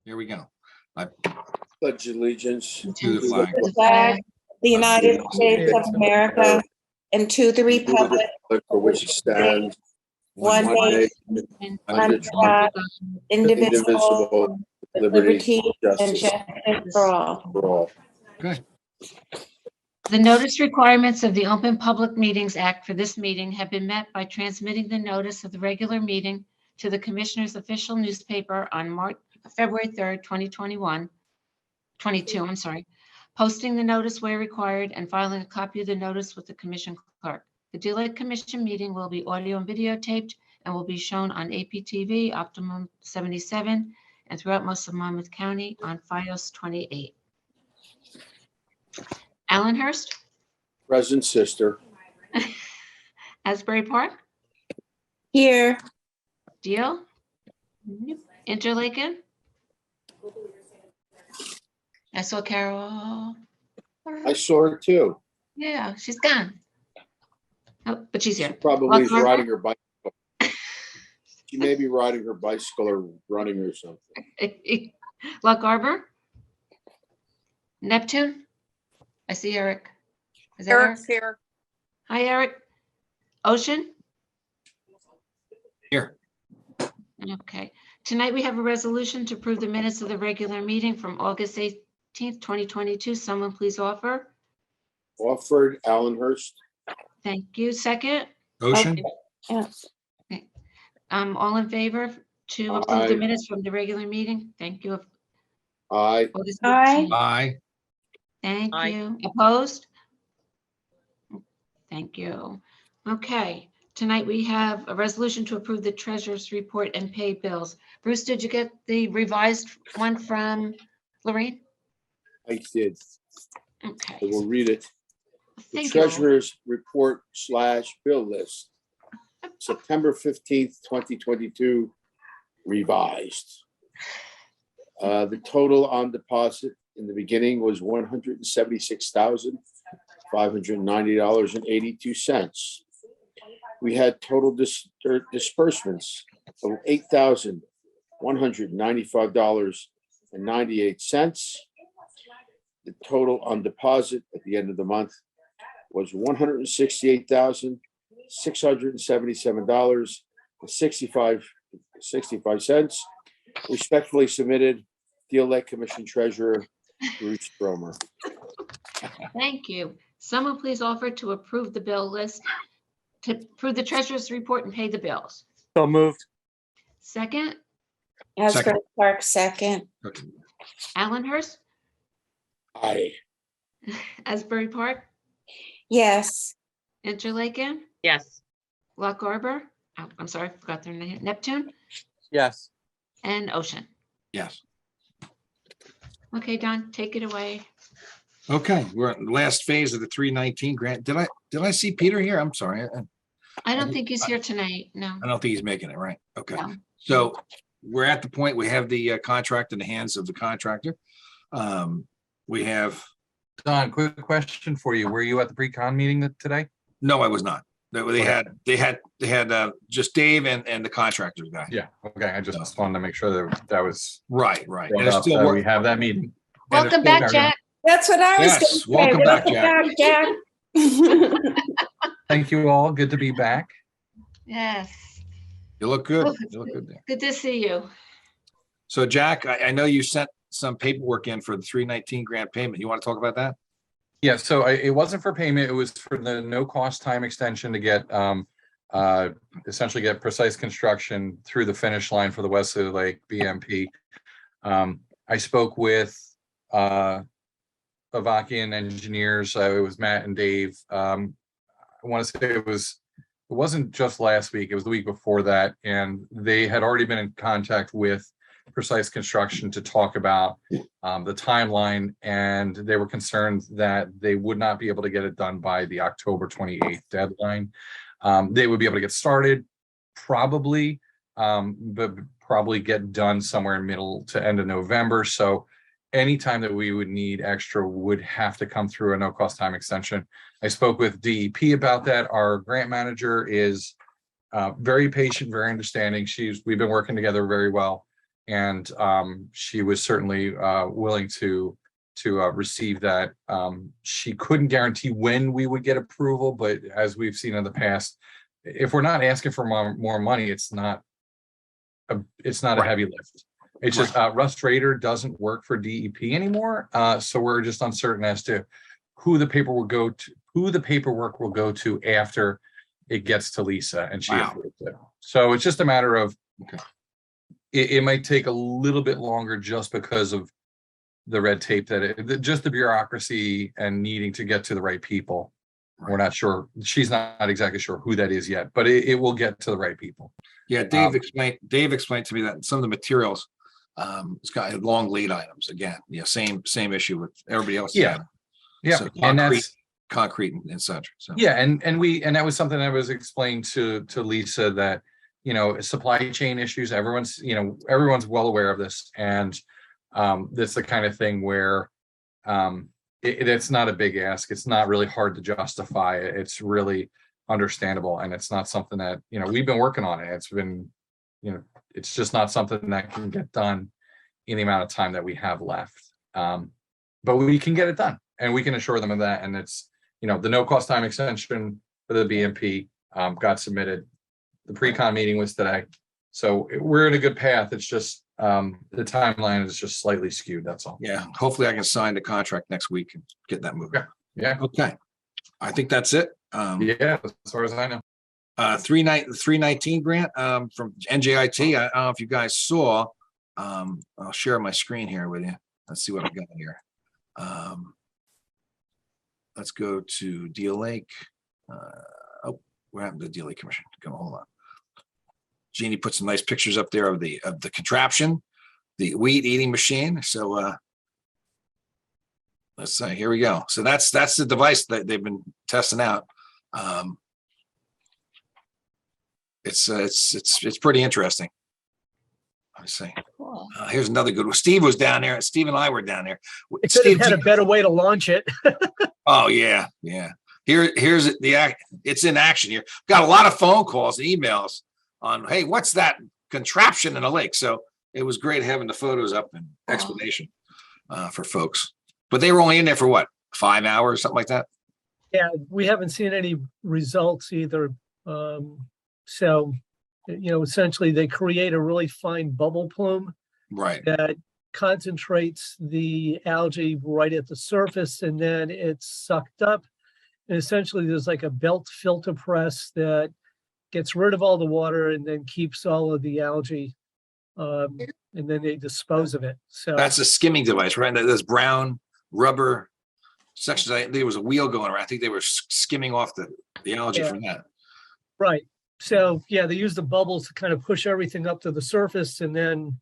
Here we go. I Pledge allegiance to the flag the flag, the United States of America, and to the republic for which it stands, one nation, under God, indivisible, with liberty and justice for all. For all. Okay. The notice requirements of the Open Public Meetings Act for this meeting have been met by transmitting the notice of the regular meeting to the Commissioner's official newspaper on February 3rd, 22, posting the notice where required and filing a copy of the notice with the Commission clerk. The Dealey Commission meeting will be audio and videotaped and will be shown on APTV, Optimum 77, and throughout most of Monmouth County on FiOS 28. Allenhurst, Present, sister. Asbury Park, Here, Deal, Interlaken. I saw Carol. I saw her too. Yeah, she's gone. Oh, but she's She here. probably is Lock riding her bicycle. She may be riding her bicycle or running or something. Lock Arbor, Neptune. I see Eric. Is that Eric? Eric's here. Hi, Eric. Ocean. Here. Okay. Tonight we have a resolution to approve the minutes of the regular meeting from August 18th, 2022. Someone please offer. Offered, Allenhurst. Thank you. Second. Ocean. yes, All in favor to approve the minutes from the regular meeting? Thank you. Aye. August Aye. 18th. Aye. Thank Aye. you. Opposed? Thank you. Okay, tonight we have a resolution to approve the treasurer's report and pay bills. Bruce, did you get the revised one from Lorraine? I did. I Okay. will read it. The Thank you. treasurer's report / bill list. September 15th, 2022, revised. The total on deposit in the beginning was $176,590.82. We had total disbursements of $8,195.98. The total on deposit at the end of the month was $168,677.65. Respectfully submitted, Deal Lake Commission Treasurer Bruce Stromer. Thank you. Someone please offer to approve the bill list, to approve the treasurer's report and pay the bills. So moved. Second, Asbury Park, second, Okay. Allenhurst, Aye. Asbury Park, yes, Interlaken, Yes. Lock Arbor, oh, I'm sorry, I forgot their name, Neptune, Yes. and Ocean. Yes. Okay, Don, take it away. Okay, we're at the last phase of the 319 grant. Did I see Peter here? I'm sorry. I don't think he's here tonight, no. I don't think he's making it, right? Okay. No. So we're at the point, we have the contract in the hands of the contractor. We have, Don, quick question for you. Were you at the pre-con meeting today? no, I was not. They had just Dave and the contractors guy. Yeah. Okay. I just wanted to make sure that was Right. brought And it's up, still that we working. have that meeting. And it's Welcome back, still- Jack. that's what I was Yes, gonna say. welcome back, Jack. Thank you all. Good to be back. Yes, You look good. You look good there. good to see you. So Jack, I know you sent some paperwork in for the 319 grant payment. You want to talk about that? Yeah. So it wasn't for payment. It was for the no cost time extension to get essentially get Precise Construction through the finish line for the Wesley Lake BMP. I spoke with Avakian engineers. It was Matt and Dave. I want to say it wasn't just last week, it was the week before that. And they had already been in contact with Precise Construction to talk about the timeline. And they were concerned that they would not be able to get it done by the October 28th deadline. They would be able to get started probably, but probably get done somewhere in middle to end of November. So anytime that we would need extra would have to come through a no cost time extension. I spoke with DEP about that. Our grant manager is very patient, very understanding. We've been working together very well. And she was certainly willing to receive that. She couldn't guarantee when we would get approval, but as we've seen in the past, if we're not asking for more money, it's not a Right. heavy lift. It's just Russ Rader doesn't work for DEP anymore. So we're just uncertain as to who the paperwork will go to after it gets to Lisa and she Wow. approves it. So it's just a matter of, Okay. it might take a little bit longer just because of the red tape just the bureaucracy and needing to get to the right people. We're not sure. She's not exactly sure who that is yet, but it will get to the right people. Yeah, Dave explained to me that some of the materials, it's got long lead items again. Yeah, same issue with everybody else. Yeah. Yeah. So And concrete and such. So yeah, and that was something I was explained to Lisa, that supply chain issues, everyone's well aware of this, and that's the kind of thing where it's not a big ask. It's not really hard to justify. It's really understandable, and it's not something that we've been working on it. It's been it's just not something that can get done in the amount of time that we have left. But we can get it done, and we can assure them of that. And it's the no cost time extension for the BMP got submitted. The pre-con meeting was today, so we're in a good path. It's just the timeline is just slightly skewed. That's all. yeah, hopefully I can sign the contract next week and get that moving. Yeah. Okay. I think that's it. Yeah, as far as I know. 319 grant from NJIT. I don't know if you guys saw. I'll share my screen here with you. Let's see what I got here. Let's go to Deal Lake. What happened to the Deal Lake Commission? Hold on. Jeannie put some nice pictures up there of the contraption, the weed eating machine. So let's see. Here we go. So that's the device that they've been testing out. It's pretty interesting. Let me see. Cool. Here's another good one. Steve was down there. Steve and I were down there. It could have had a better way to launch it. Oh yeah. Here's it's in action here. Got a lot of phone calls and emails on, hey, what's that contraption in the lake? So it was great having the photos up and explanation for folks. But they were only in there for what, 5 hours, something like that? Yeah, we haven't seen any results either. So, essentially they create a really fine bubble plume Right. that concentrates the algae right at the surface, and then it's sucked up. And essentially there's like a belt filter press that gets rid of all the water and then keeps all of the algae. And then they dispose of it. So That's a skimming device, right? There's brown rubber sections. There was a wheel going around. I think they were skimming off the algae Yeah. from that. right. So yeah, they use the bubbles to kind of push everything up to the surface, and then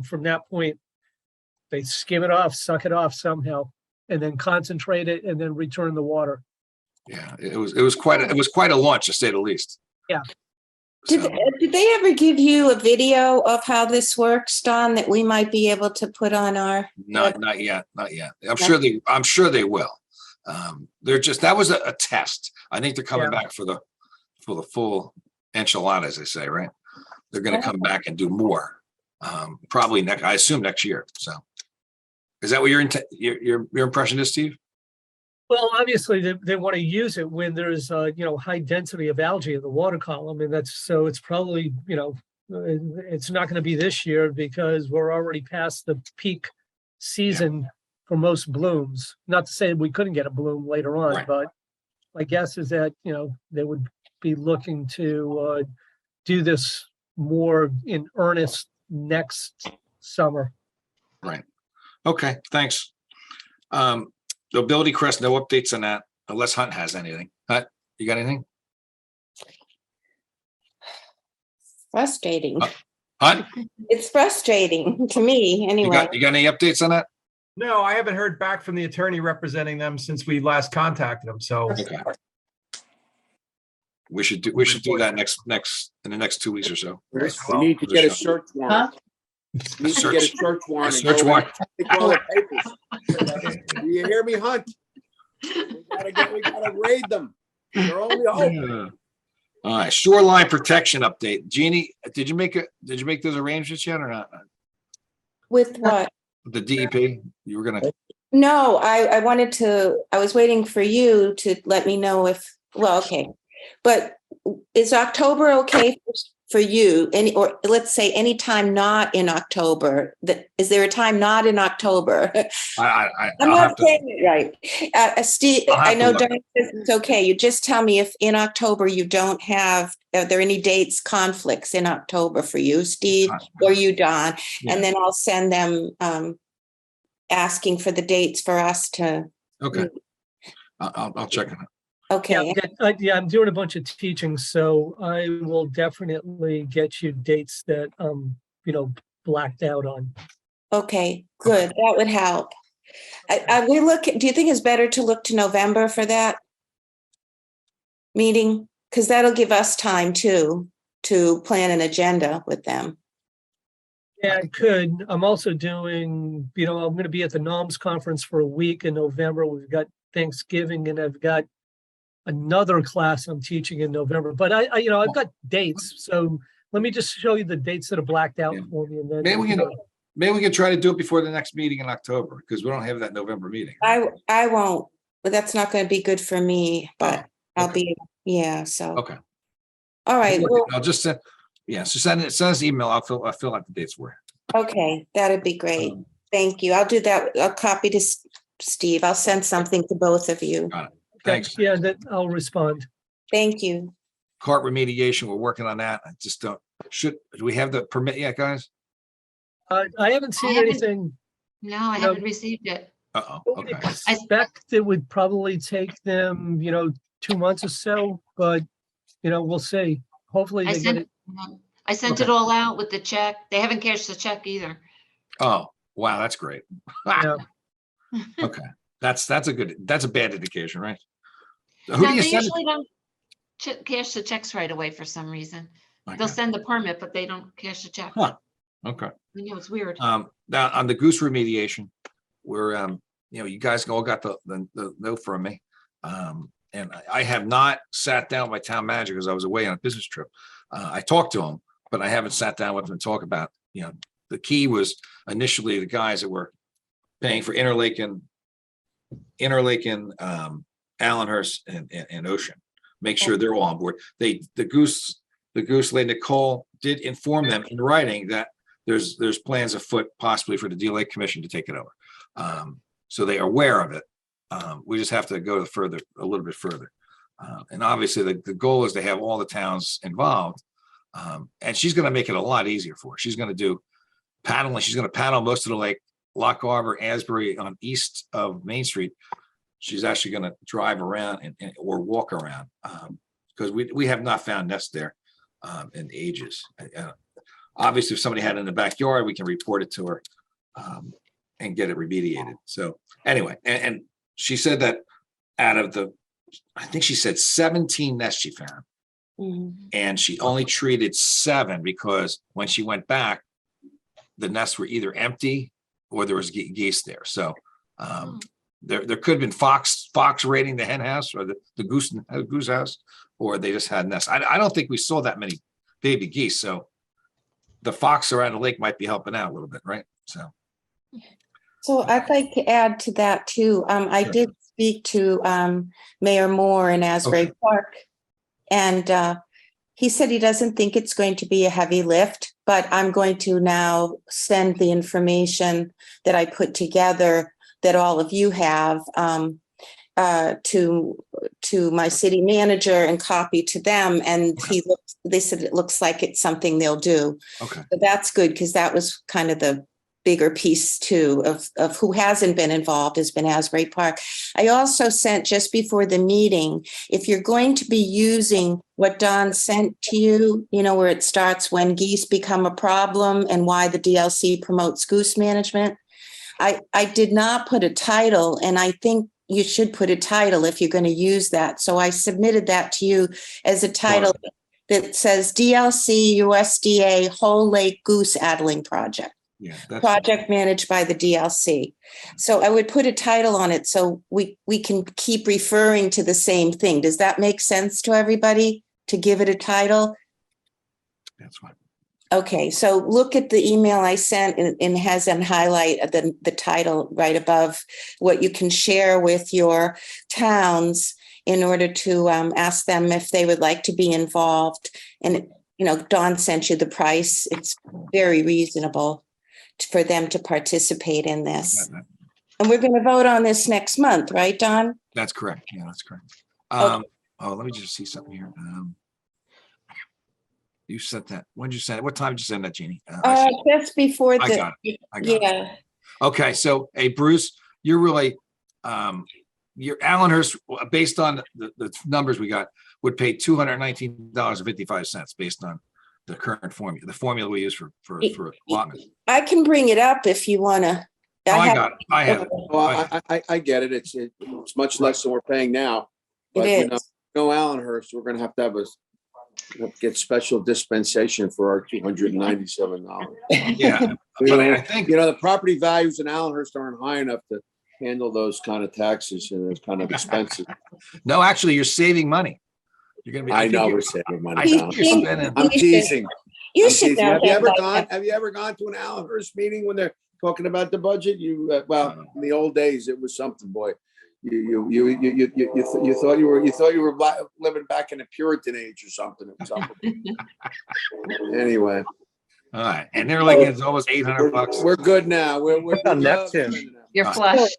from that point they skim it off, suck it off somehow, and then concentrate it, and then return the water. Yeah, it was quite a launch, to say the least. Yeah. Did, So, did they ever give you a video of how this works, Don, that we might be able to put on our? not yet. I'm sure they will. That was a test. I think they're coming Yeah. back for the full enchilada, as they say, right? They're going to come back and do more. Probably I assume next year. So, is that what your impression is, Steve? Well, obviously they want to use it when there's high density of algae in the water column, and it's probably it's not going to be this year because we're already past the peak season for most blooms. Not to say we couldn't get a bloom later on, Right. but my guess is that they would be looking to do this more in earnest next summer. Right. Okay. Thanks. The Ability Crest, no updates on that, unless Hunt has anything. Hunt, you got anything? Frustrating. Hunt, It's frustrating to me you anyway. got any updates on that? No, I haven't heard back from the attorney representing them since we last contacted them. So Okay. We should do that in the next 2 weeks or so. We need to get a search warrant. We need to get a search warrant. and Search go warrant. take all the papers. Do you hear me, Hunt? We gotta raid them. They're only a hope. Yeah. All right, shoreline protection update. Jeannie, did you make those arrangements yet or not? With what? The DEP, you were gonna, No, I wanted to, I was waiting for you to let me know if, well, okay. But is October okay for you? Any, or let's say anytime not in October, is there a time not in October? I'm I'll have not to, saying it right. Steve, I'll have I to know look. Don says it's okay. You just tell me if in October you don't have, are there any dates conflicts in October for you, Steve, or you, Don? Yeah. And then I'll send them asking for the dates for us to, Okay. I'll check on it. okay. Yeah, I'm doing a bunch of teaching, so I will definitely get you dates that, blacked out on. Okay, good. That would help. Do you think it's better to look to November for that meeting? Because that'll give us time too, to plan an agenda with them. Yeah, I could. I'm also doing, I'm going to be at the NOMS conference for a week in November. We've got Thanksgiving and I've got another class I'm teaching in November, but I've got dates. So let me just show you the dates that are blacked out Yeah. for me. And then, Maybe we can try to do it before the next meeting in October, because we don't have that November meeting. I won't, but that's not going to be good for me, but I'll okay. be, yeah, so. Okay. All right. Well, I'll just send, yeah, so send us an email. I'll fill out the dates for you. okay, that'd be great. Thank you. I'll do that. I'll copy to Steve. I'll send something to both of you. Got it. Thanks. yeah, that I'll respond. Thank you. Cart remediation, we're working on that. I just don't, do we have the permit yet, guys? I haven't seen haven't- anything. No, I haven't received it. Uh-oh, I would okay. expect it would probably take them, 2 months or so, but, we'll see. Hopefully I they get it. sent it Okay. all out with the check. They haven't cashed the check either. Oh, wow, that's great. Yeah. Okay, that's a bad indication, right? Who No, do you they send it? usually don't cash the checks right away for some reason. They'll Okay. send the permit, but they don't cash the check. Huh. Okay. I know, it's weird. Now on the goose remediation, we're you guys all got the note from me. And I have not sat down with my town manager because I was away on a business trip. I talked to him, but I haven't sat down with him and talk about, the key was initially the guys that were paying for Interlake and Allenhurst and Ocean. Make sure they're all on board. The goose lady Nicole did inform them in writing that there's plans afoot possibly for the DLA commission to take it over. So they are aware of it. We just have to go a little bit further. And obviously the goal is to have all the towns involved. And she's going to make it a lot easier for her. She's going to do paddling. She's going to paddle most of the lake, Lock Harbor, Asbury on east of Main Street. She's actually going to drive around or walk around because we have not found nests there in ages. Obviously, if somebody had it in the backyard, we can report it to her and get it remediated. So anyway, and she said that out of I think she said 17 nests she found. Mhm. And she only treated 7 because when she went back, the nests were either empty or there was geese there. So there could have been fox raiding the hen house or the goose house, or they just had nests. I don't think we saw that many baby geese. So the fox around the lake might be helping out a little bit, right? So I'd like to add to that too. I Sure. did speak to Mayor Moore in Asbury Okay. Park, and he said he doesn't think it's going to be a heavy lift, but I'm going to now send the information that I put together that all of you have to my city manager and copy to them. And Okay. they said it looks like it's something they'll do. Okay. So that's good because that was kind of the bigger piece too of who hasn't been involved has been Asbury Park. I also sent just before the meeting, if you're going to be using what Don sent to you, where it starts when geese become a problem and why the DLC promotes goose management. I did not put a title, and I think you should put a title if you're going to use that. So I submitted that to you as a title that says DLC USDA Whole Lake Goose Addling Project. Yeah, that's Project managed by the DLC. So I would put a title on it so we can keep referring to the same thing. Does that make sense to everybody to give it a title? That's fine. Okay, so look at the email I sent and has an highlight of the title right above what you can share with your towns in order to ask them if they would like to be involved. And, Dawn sent you the price. It's very reasonable for them to participate in this. And we're going to vote on this next month, right, Dawn? That's correct. Yeah, that's correct. Okay. Oh, let me just see something here. You sent that. When did you send it? What time did you send that, Jeannie? Just before I got it. I got it. Yeah. Okay, so hey, Bruce, you're really, your Allenhurst, based on the numbers we got, would pay $219.55 based on the current formula, the formula we use for allotment. I can bring it up if you want to. Oh, I got it. I have it. Well, I get it. It's much less than we're paying now. But It is. Allenhurst, we're gonna have to get special dispensation for our $297. Yeah, but I think, the property values in Allenhurst aren't high enough to handle those kind of taxes and those kind of expenses. no, actually, you're saving money. You're gonna be. I know think we're saving money. I think Don. you're spending. I'm teasing. You I'm should teasing. know Have you that ever by gone? now. Have you ever gone to an Allenhurst meeting when they're talking about the budget? In the old days, it was something, boy. You thought you were living back in the Puritan age or something. It was something. Anyway, All right, and they're like, it's almost $800. we're good now. We're on good. Neptune? You're flush.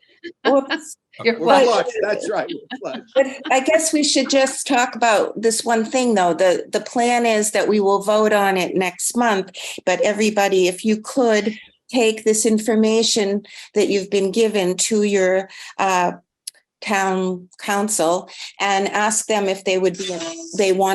Whoops. You're We're flush. flush. That's right. We're flush. But I guess we should just talk about this one thing, though. The plan is that we will vote on it next month. But everybody, if you could take this information that you've been given to your town council and ask them if they want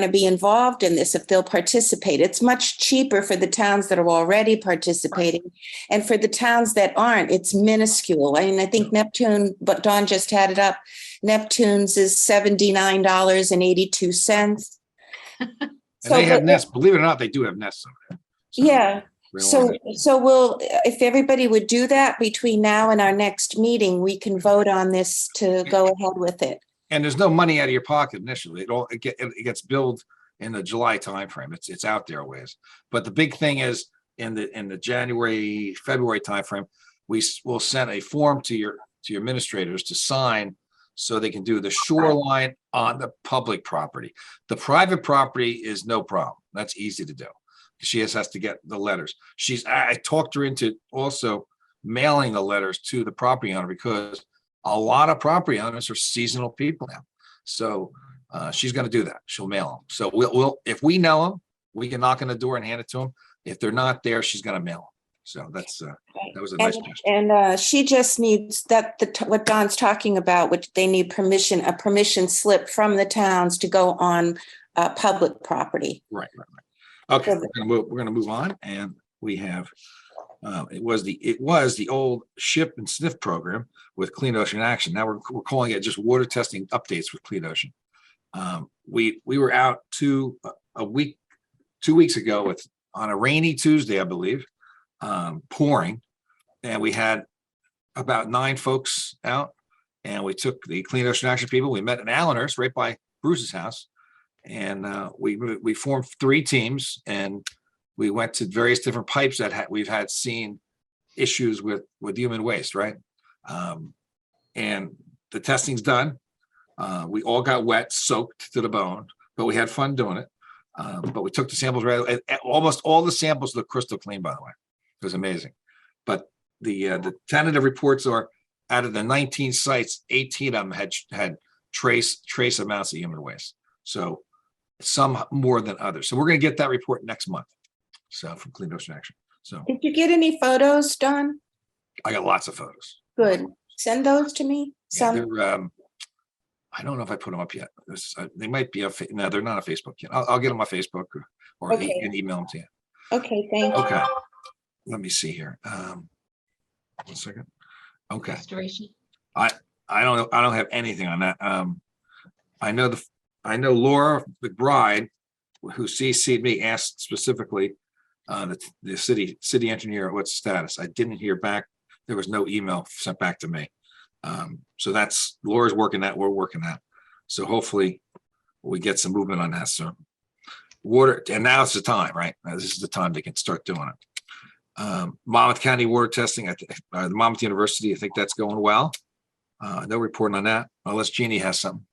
to be involved in this, if they'll participate. It's much cheaper for the towns that are already participating. And for the towns that aren't, it's minuscule. I mean, I think Neptune, but Dawn just had it up, Neptune's is $79.82. And they have nests. Believe it or not, they do have nests over there. So Yeah. real So organized. if everybody would do that between now and our next meeting, we can vote on this to go ahead with it. And there's no money out of your pocket initially. It gets billed in the July timeframe. It's out there a ways. But the big thing is in the January, February timeframe, we will send a form to your administrators to sign so they can do the shoreline on the public property. The private property is no problem. That's easy to do. She has to get the letters. I talked her into also mailing the letters to the property owner because a lot of property owners are seasonal people now. So she's going to do that. She'll mail them. So we'll if we know them, we can knock on the door and hand it to them. If they're not there, she's going to mail them. So that was a nice gesture. And she just needs what Don's talking about, which they need a permission slip from the towns to go on public property. Right. Okay, we're gonna move on, and we have it was the old ship and sniff program with Clean Ocean Action. Now we're calling it just water testing updates with Clean Ocean. We were out 2 weeks ago on a rainy Tuesday, I believe, pouring, and we had about 9 folks out, and we took the Clean Ocean Action people. We met in Allenhurst right by Bruce's house. And we formed 3 teams, and we went to various different pipes that we've had seen issues with human waste, right? And the testing's done. We all got wet, soaked to the bone, but we had fun doing it. But we took the samples right. Almost all the samples look crystal clean, by the way. It was amazing. But the tentative reports are out of the 19 sites, 18 of them had trace amounts of human waste. So some more than others. So we're going to get that report next month. So from Clean Ocean Action. So Did you get any photos, Don? I got lots of photos. Good. Send those to me. Yeah, I don't know if I put them up yet. They might be no, they're not on Facebook yet. I'll get them on Facebook or Okay. and email them to you. Okay, thank you. Okay. Let me see here. 1 second. Okay. Restoration. I don't know. I don't have anything on that. I know Laura McBride, who CC'd me, asked specifically the city engineer what's the status. I didn't hear back. There was no email sent back to me. So that's Laura's working that. We're working that. So hopefully we get some movement on that soon. water, and now it's the time, right? Now this is the time they can start doing it. Monmouth County water testing, the Monmouth University, I think that's going well. No reporting on that, unless Jeannie has something.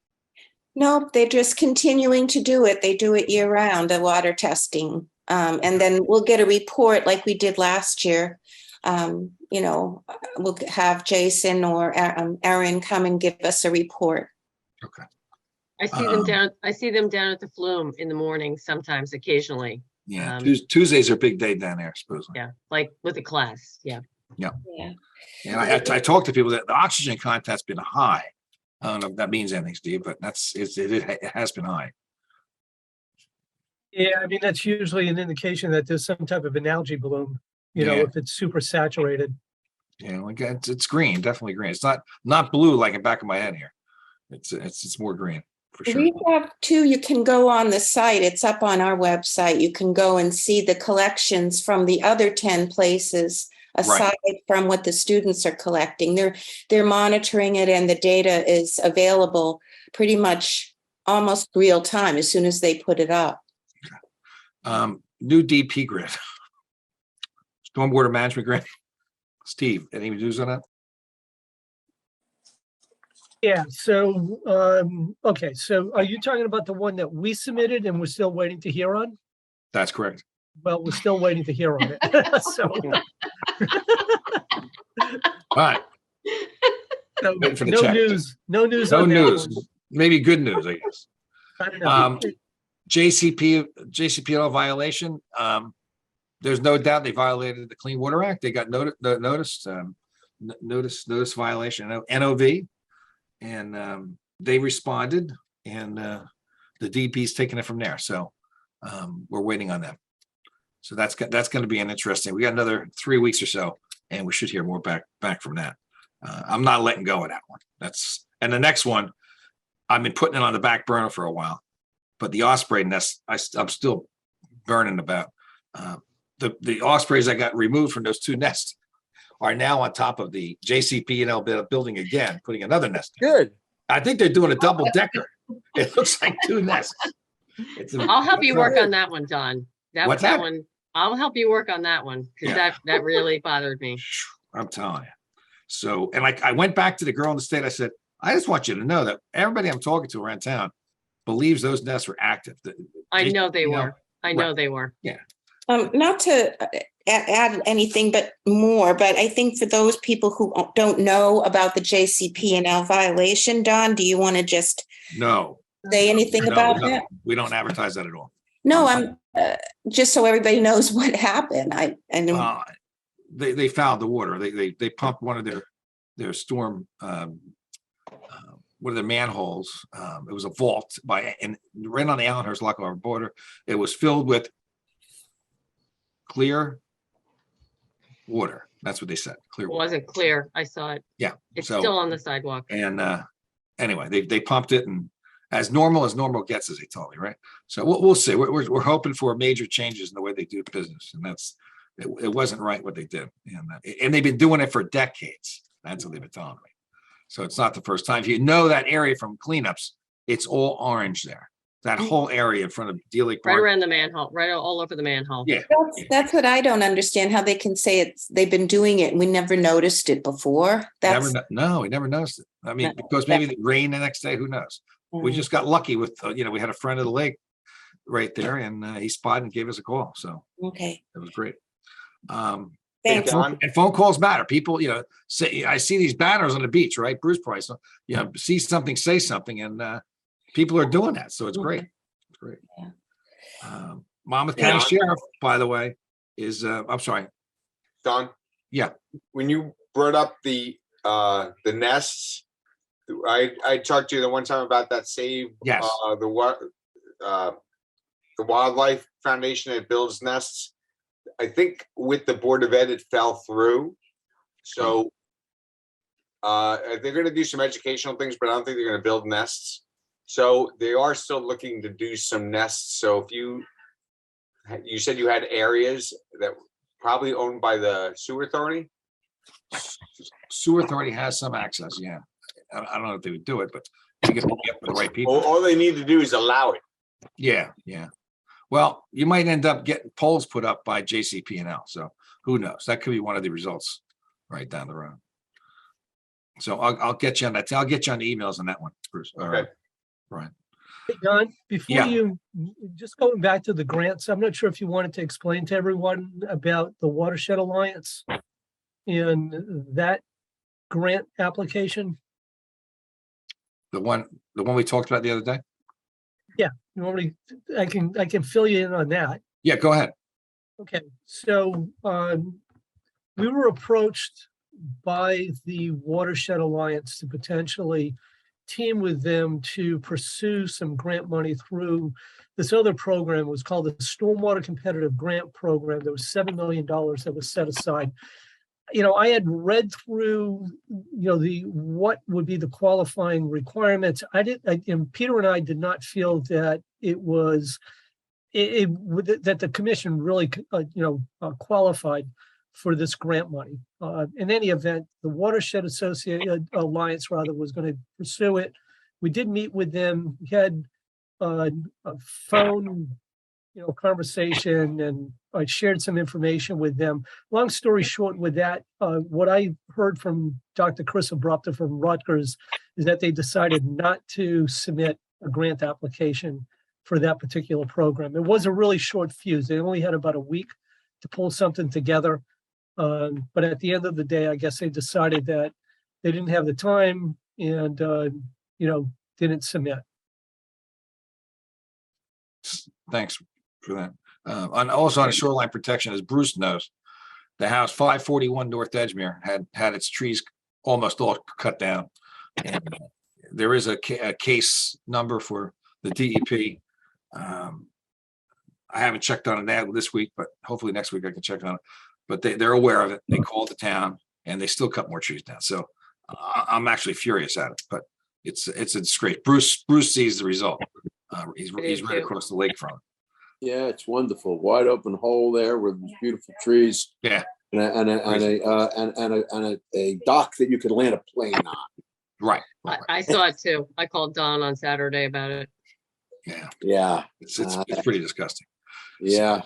Nope, they're just continuing to do it. They do it year round, the water testing. And then we'll get a report like we did last year. We'll have Jason or Erin come and give us a report. Okay. I see them down at the Flume in the morning sometimes, occasionally. Yeah, Tuesdays are a big day down there, supposedly. Yeah, like with the class. Yeah. Yeah. And I talked to people that the oxygen content's been high. I don't know if that means anything, Steve, but it has been high. Yeah, I mean, that's usually an indication that there's some type of an algae bloom, Yeah. if it's super saturated. Yeah, like it's green, definitely green. It's not blue like in the back of my head here. It's more green for sure. We have too, you can go on the site, it's up on our website. You can go and see the collections from the other 10 places aside from what the students are collecting. They're monitoring it, and the data is available pretty much almost real time as soon as they put it up. New DP grid, stormwater management grid. Steve, any news on that? Yeah, so, okay, so are you talking about the one that we submitted and we're still waiting to hear on? That's correct. Well, we're still waiting to hear on it. So, All right. so Waiting for the no check. news, no news. No on that news. one. Maybe good news, I guess. I don't know. JCPL violation. There's no doubt they violated the Clean Water Act. They got notice violation, NOV, and they responded, and the DP's taking it from there. So we're waiting on them. So that's going to be an interesting. We got another 3 weeks or so, and we should hear more back from that. I'm not letting go of that one. And the next one, I've been putting it on the back burner for a while, but the osprey nest, I'm still burning about. The ospreys I got removed from those 2 nests are now on top of the JCP&L building again, putting another nest. Good. I think they're doing a double decker. It looks like 2 nests. I'll help you work on that one, Don. What's that? One. I'll help you work on that one because that really bothered me. I'm telling you. So, and I went back to the girl in the state. I said, I just want you to know that everybody I'm talking to around town believes those nests were active. I know they were. I know they were. Yeah. Not to add anything but more, but I think for those people who don't know about the JCP&L violation, Don, do you want to just say anything about that? We don't advertise that at all. No, I'm just so everybody knows what happened. They fouled the water. They pumped one of their storm one of the manholes. It was a vault and right on the Allenhurst Lock Harbor border. It was filled with clear water. That's what they said. Clear It water. wasn't clear. I saw it. Yeah. It's still on the sidewalk. And anyway, they pumped it, and as normal gets, as they told me, right? So we'll see. We're hoping for major changes in the way they do business, and it wasn't right what they did, and they've been doing it for decades. That's what they've been telling me. So it's not the first time. If you know that area from cleanups, it's all orange there. That whole area in front of Deal Lake Park. Right around the manhole, right all over the manhole. Yeah. That's what I don't understand, how they can say they've been doing it and we never noticed it before. We never noticed it. I mean, because maybe it rained the next day, who knows? We just got lucky with, we had a friend of the lake right there, and he spotted and gave us a call. So okay, it was great. thanks. And phone calls matter. People, say, I see these banners on the beach, right? Bruce Price, see something, say something, and people are doing that. So it's great. It's great. Yeah. Monmouth County Sheriff, by the way, is I'm sorry. Don? Yeah. When you brought up the nests, I talked to you the one time about that save. Yes. The Wildlife Foundation that builds nests. I think with the Board of Ed, it fell through. So they're going to do some educational things, but I don't think they're going to build nests. So they are still looking to do some nests. So if you said you had areas that probably owned by the sewer authority. Sewer authority has some access. Yeah. I don't know if they would do it, but you get the right people. All they need to do is allow it. Yeah. Yeah. Well, you might end up getting poles put up by JCP&L. So who knows? That could be one of the results right down the road. So I'll get you on that. I'll get you on the emails on that one, Bruce. All right. Okay. Right. Hey, Don, before Yeah. you, just going back to the grants, I'm not sure if you wanted to explain to everyone about the Watershed Alliance and that grant application. The one we talked about the other day. You want me, I can fill you in on that. Yeah, go ahead. Okay, so we were approached by the Watershed Alliance to potentially team with them to pursue some grant money through this other program. It was called the Stormwater Competitive Grant Program. There was $7 million that was set aside. You know, I had read through, what would be the qualifying requirements. And Peter and I did not feel that it was, that the commission really, qualified for this grant money. In any event, the Watershed Alliance was going to pursue it. We did meet with them. We had a phone, conversation, and I shared some information with them. Long story short, with that, what I heard from Dr. Chris Abrupta from Rutgers is that they decided not to submit a grant application for that particular program. It was a really short fuse. They only had about a week to pull something together. But at the end of the day, I guess they decided that they didn't have the time and, didn't submit. Thanks for that. Also on shoreline protection, as Bruce knows, the house 541 North Edgemere had its trees almost all cut down. And there is a case number for the DEP. I haven't checked on it this week, but hopefully next week I can check on it. But they're aware of it. They called the town and they still cut more trees down. So I'm actually furious at it, but it's a disgrace. Bruce sees the result. He's right across the lake from it. Yeah, it's wonderful. Wide open hole there with these beautiful trees. Yeah. And a dock that you could land a plane on. Right. I saw it too. I called Don on Saturday about it. Yeah. Yeah. It's pretty disgusting. Yeah.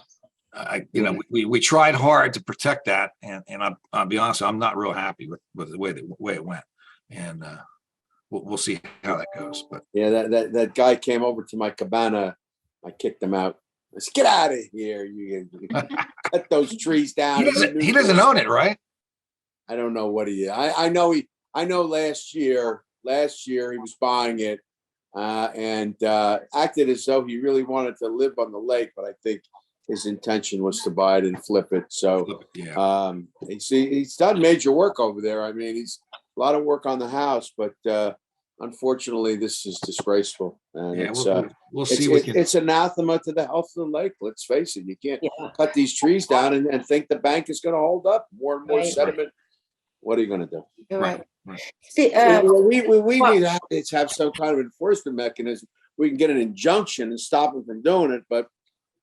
We tried hard to protect that, and I'll be honest, I'm not real happy with the way it went, and we'll see how that goes. But yeah, that guy came over to my cabana. I kicked him out. Let's get out of here. You cut those trees down. He doesn't own it, right? I don't know what he is. I know last year he was buying it and acted as though he really wanted to live on the lake, but I think his intention was to buy it and flip it. So he's done major work over there. I mean, he's a lot of work on the house, but unfortunately, this is disgraceful. And we'll see. It's anathema to the health of the lake. Let's face it. You can't cut these trees down and think the bank is going to hold up more and more sediment. What are you going to do? You're right. See, we need to have some kind of enforcement mechanism. We can get an injunction and stop them from doing it, but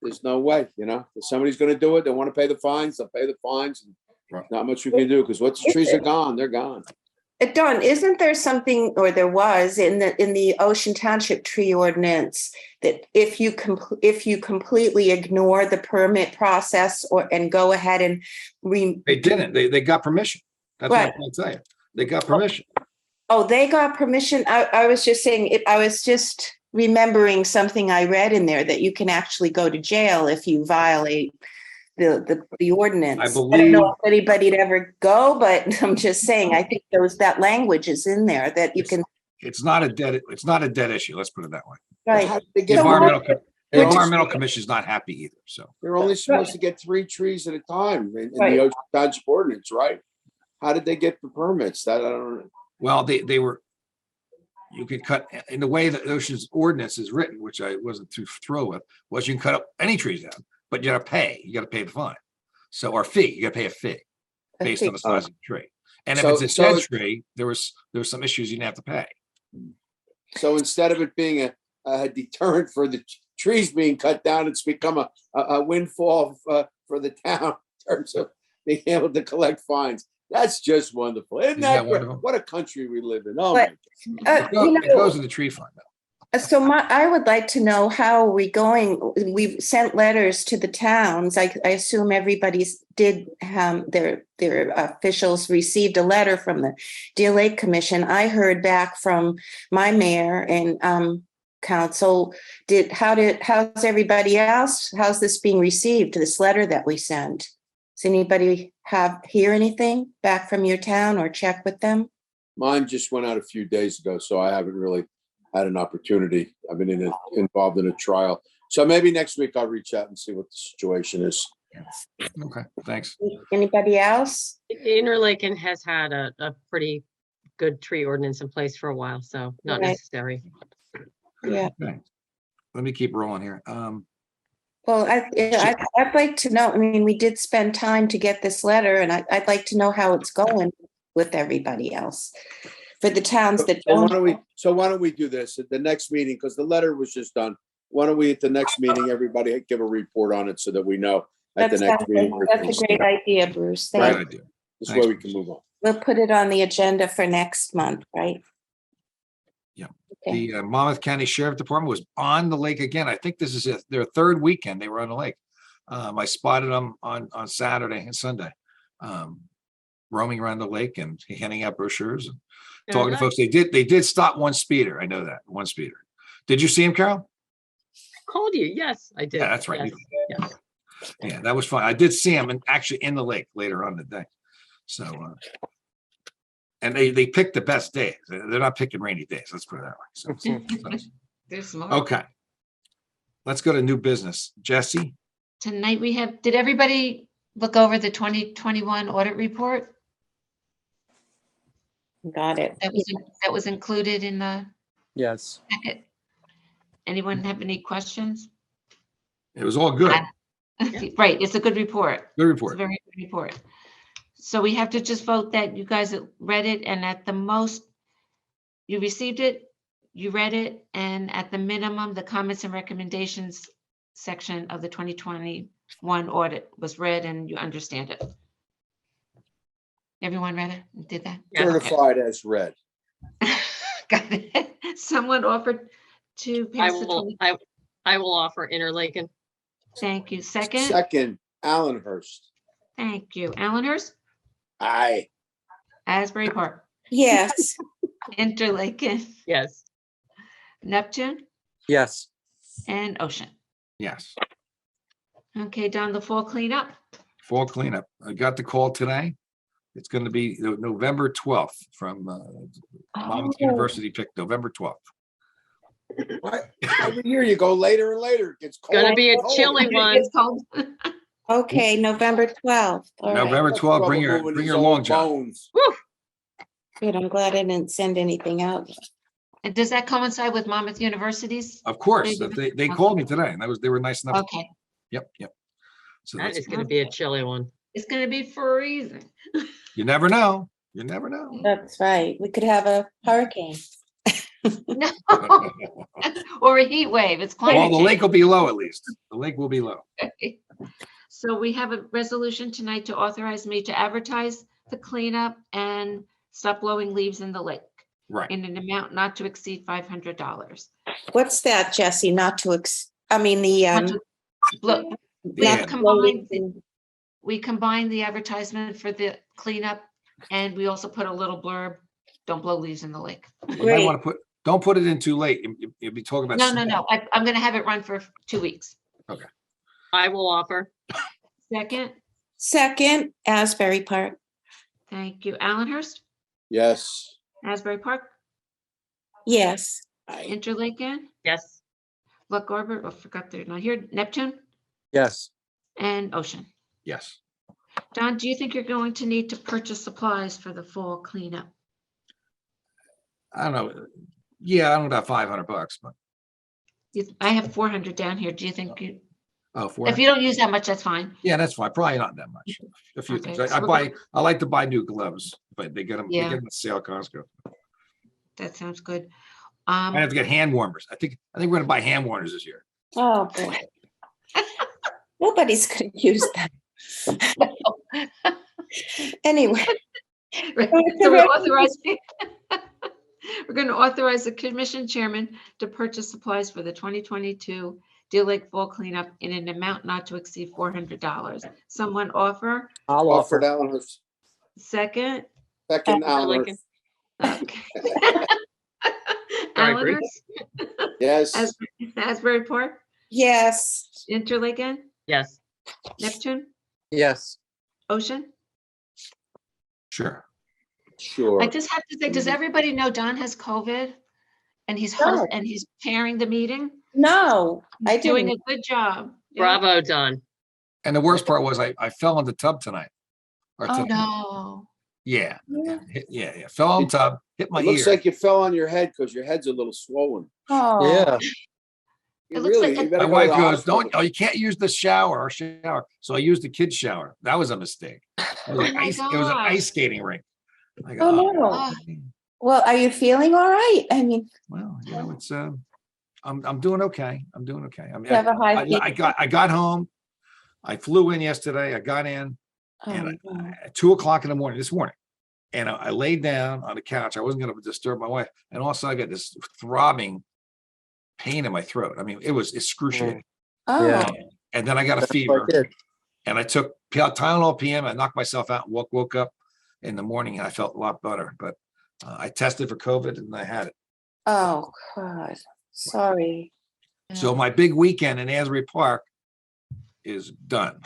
there's no way, if somebody's going to do it, they want to pay the fines, they'll pay the fines. And not much we can do because once the trees are gone, they're gone. Don, isn't there something, or there was in the Ocean Township tree ordinance, that if you completely ignore the permit process and go ahead and they didn't. They got permission. That's what I'm trying to tell you. They got permission. Oh, they got permission. I was just saying I was just remembering something I read in there, that you can actually go to jail if you violate the ordinance. I believe. I don't know if anybody'd ever go, but I'm just saying, I think that language is in there that you can. It's not a dead issue. Let's put it that way. Right. The environmental commission is not happy either. So they're only supposed to get 3 trees at a time in the Ocean Township ordinance, right? How did they get the permits? That I don't know. Well, they were. You could cut in the way that Ocean's ordinance is written, which I wasn't too thrilled with, was you can cut up any trees down, but you got to pay. You got to pay the fine. So our fee, you got to pay a fee based on the size of the tree. And if it's a dead tree, there was some issues you didn't have to pay. So instead of it being a deterrent for the trees being cut down, it's become a windfall for the town in terms of being able to collect fines. That's just wonderful. Isn't that wonderful? What a country we live in. Oh, my God. It goes in the tree fund, though. So I would like to know, how are we going? We've sent letters to the towns. I assume everybody's did, their officials received a letter from the Deer Lake Commission. I heard back from my mayor and council. How's everybody else? How's this being received, this letter that we sent? Does anybody hear anything back from your town or check with them? Mine just went out a few days ago, so I haven't really had an opportunity. I've been involved in a trial. So maybe next week I'll reach out and see what the situation is. Okay, thanks. Anybody else? Interlaken has had a pretty good tree ordinance in place for a while, so not Right. necessary. Yeah. Okay. Let me keep rolling here. Well, I'd like to know, I mean, we did spend time to get this letter, and I'd like to know how it's going with everybody else. For the towns that So why don't. don't we do this at the next meeting? Because the letter was just done. Why don't we at the next meeting, everybody give a report on it so that we know at the next meeting. That's a great idea, Bruce. Great Thank you. idea. This Thanks, way we can move on. We'll put it on the agenda for next month, right? Yeah. Okay. The Monmouth County Sheriff Department was on the lake again. I think this is their third weekend they were on the lake. I spotted them on Saturday and Sunday, roaming around the lake and handing out brochures and talking to folks. They did stop one speeder. I know that, one speeder. Did you see him, Carol? Called you, yes, I did. Yeah, that's right. Yes, yes. Yeah, that was fun. I did see him actually in the lake later on in the day. So, and they picked the best days. They're not picking rainy days. Let's put it that way. So, They're smart. okay. Let's go to new business. Jesse? Tonight we have, did everybody look over the 2021 audit report? Got it. That was included in the Yes. packet. Anyone have any questions? It was all good. Right, it's a good report. Good It's a report. very good report. So we have to just vote that you guys read it, and at the most, you received it, you read it, and at the minimum, the comments and recommendations section of the 2021 audit was read and you understand it. Everyone read it? Did that? Yes. Certified as read. Got it. Someone offered to I pass the will, 20. I will offer Interlaken. Thank you. Second? Second, Allenhurst. Thank you. Allenhurst? Aye. Asbury Park? Yes. Interlaken? Yes. Neptune? Yes. And Ocean? Yes. Okay, down the fall cleanup. Fall cleanup. I got the call today. It's going to be November 12th from Monmouth University picked November 12th. What? Every year you go later and later. It gets cold. Gonna be a and chilly colder. one. It's called. Okay, November 12th. All right. November 12th, bring Trouble moving your his long old john. bones. Good. I'm glad I didn't send anything out. And does that coincide with Monmouth University's? Of course, Maybe. they called me today and they were nice enough. Okay, Yep. So That that's, is gonna be a chilly one. it's gonna be freezing. you never know. You never know. That's right. We could have a hurricane. No. Or a heat wave. It's Well, climate the change. lake will be low at least. The lake will be low. So we have a resolution tonight to authorize me to advertise the cleanup and stop blowing leaves in the lake Right. in an amount not to exceed $500. What's that, Jesse? Not to I mean, the, Not to blow- We Yeah. combined the advertisement for the cleanup, and we also put a little blurb, don't blow leaves in the lake. You might Great. want to don't put it in too late. You'll be talking about. No. I'm gonna have it run for 2 weeks. I will offer. Second, Second, Asbury Park. thank you. Allenhurst, Yes. Asbury Park, Yes. Interlaken, Yes. Look Arbor, forgot they're not here, Neptune, Yes. and Ocean. Yes. Don, do you think you're going to need to purchase supplies for the fall cleanup? I don't know. Yeah, I don't know about $500, but I have 400 down here. Do you think you, four. if you don't use that much, that's fine. Yeah, that's fine. Probably not that much. A few Okay, things. so I like to buy new gloves, but they get them. They Yeah. get them at sale at Costco. That sounds good. I have to get hand warmers. I think we're gonna buy hand warmers this year. Oh, boy. Nobody's going to use that. Anyway. So we're authorizing, We're going to authorize the commission chairman to purchase supplies for the 2022 Deal Lake Fall Cleanup in an amount not to exceed $400. Someone offer? I'll Offered offer. Allenhurst. Second? Second Mr. Lincoln. Allenhurst. Okay. Sorry, Bruce. Allenhurst? Yes. Asbury Park? Yes. Interlaken? Yes. Neptune? Yes. Ocean? Sure. Sure. I just have to say, does everybody know Don has COVID? And he's No. and he's chairing the meeting? No, I Doing didn't. a good job. Yeah. Bravo, Don. And the worst part was I fell in the tub tonight. Or Oh, today. no. Yeah, Yeah. yeah. Fell in the tub, hit my It looks ear. like you fell on your head because your head's a little swollen. Oh. Yeah. You It looks really, like you a- better My go to wife the goes, hospital. "Don't! Oh, you can't use the shower." So I used the kid's shower. That was a mistake. It was, like Oh my ice, it was an gosh. ice skating rink. I go, Oh, "Oh, no. Ah, Well, are you feeling all right? I mean, well, you know, it's I'm doing okay. I'm doing okay. I mean, you have a high fever? I got home. I flew in yesterday. I got in and Oh, no. at 2 o'clock in the morning this morning, and I laid down on the couch. I wasn't going to disturb my wife, and also I got this throbbing pain in my throat. I mean, it was excruciating. Oh, Yeah. And then I got a That's fever. what I did. And I took Tylenol PM. I knocked myself out and woke up in the morning and I felt a lot better. But I tested for COVID and I had it. oh, God. Sorry. So my big weekend in Asbury Park is done.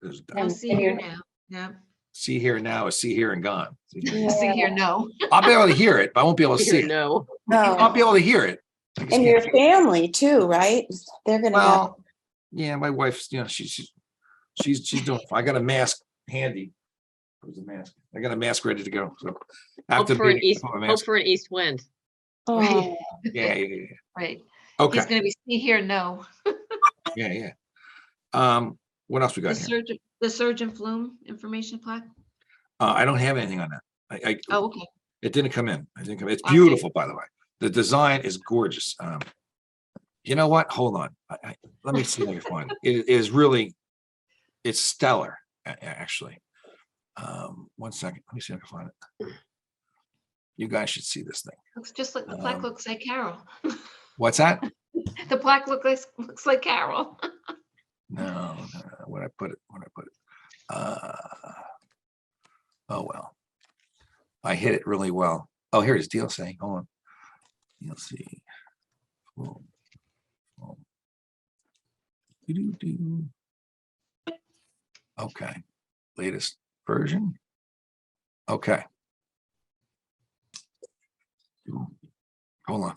Is done. I'll And- see and here you're- now. Yeah. See here now is see here and gone. Yeah. See here, no. I'll be able to hear it, but I won't be able to see it. No. I'll be No. able to hear it. I just And can't your see it. family too, right? They're gonna have, Well, yeah, my wife's, you know, she's doing fine. I got a mask handy. Where's the mask? I got a mask ready to go. So Hope after for an meeting, east, I'll put my hope mask- for an east wind. oh, yeah. Right. Okay. He's going to be see here, no. Yeah. What else we got here? The surgeon flume information plaque. I don't have anything on that. Oh, okay. It didn't come in. I didn't come. It's Okay. beautiful, by the way. The design is gorgeous. You know what? Hold on. Let me see if I can find it. It is really, it's stellar, actually. 1 second. Let me see if I can find it. You guys should see this thing. Looks just like the plaque looks like Carol. What's that? The plaque looks like Carol. No. Where I put it? Oh well. I hit it really well. Oh, here it is. DLC. Hold on. DLC. Boom. Doo-doo-doo. Okay. Latest version. Okay. Hold on.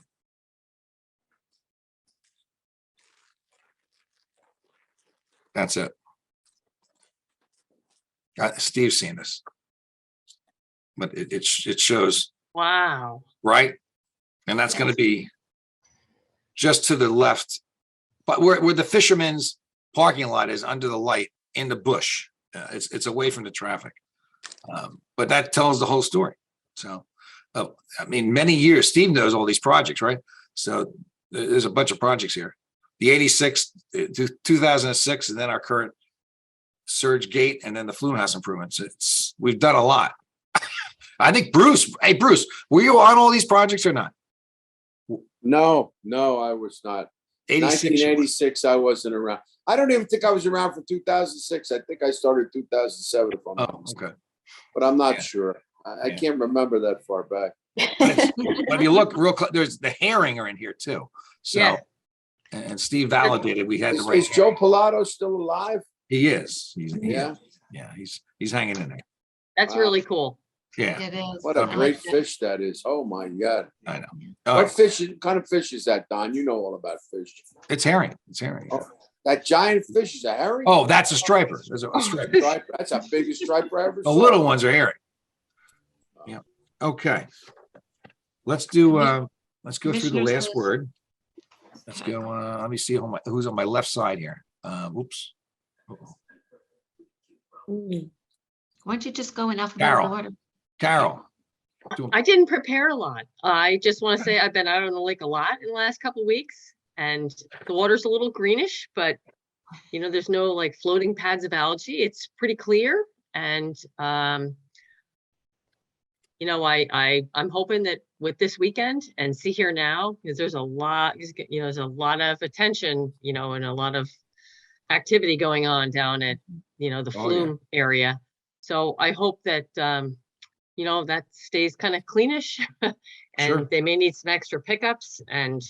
That's it. Steve's seen this. But it shows, Wow. right? And that's going to be just to the left, but where the fisherman's parking lot is under the light in the bush. It's away from the traffic. But that tells the whole story. So, I mean, many years, Steve knows all these projects, right? So there's a bunch of projects here. The 86, 2006, and then our current Surge Gate, and then the Flume House improvements. We've done a lot. I think Bruce, hey, Bruce, were you on all these projects or not? No, I was not. 86. 1986, I wasn't around. I don't even think I was around for 2006. I think I started 2007, if I'm not Oh, mistaken. okay. But I'm not Yeah. sure. I Yeah. can't remember that far back. But if you look real close, there's the herring are in here too. So, Yeah. and Steve validated we had the right. Is Joe Pilato still alive? He is. Yeah. Yeah. He's hanging in there. That's Wow. really cool. Yeah. It is. What a Okay. great fish that is. Oh my God. I know. What kind of fish is that, Don? You know all about fish. It's herring. It's herring. Oh, that giant fish is a herring? Oh, that's a striper. There's a striper. Striper. That's the biggest striper I ever The saw. little ones are herring. Yeah. Okay. Let's do, let's go through the Commissioners last list. word. Let's go, let me see who's on my left side here. Whoops. Uh-oh. Mm. Why don't you just go in alphabetical Carol. order? Carol. I didn't prepare a lot. I just want to say I've been out on the lake a lot in the last couple of weeks, and the water's a little greenish, but there's no like floating pads of algae. It's pretty clear, and I'm hoping that with this weekend and see here now, because there's a lot, there's a lot of attention, and a lot of activity going on down at, the Oh, yeah. Flume area. So I hope that, that stays kind of cleanish and Sure. they may need some extra pickups and,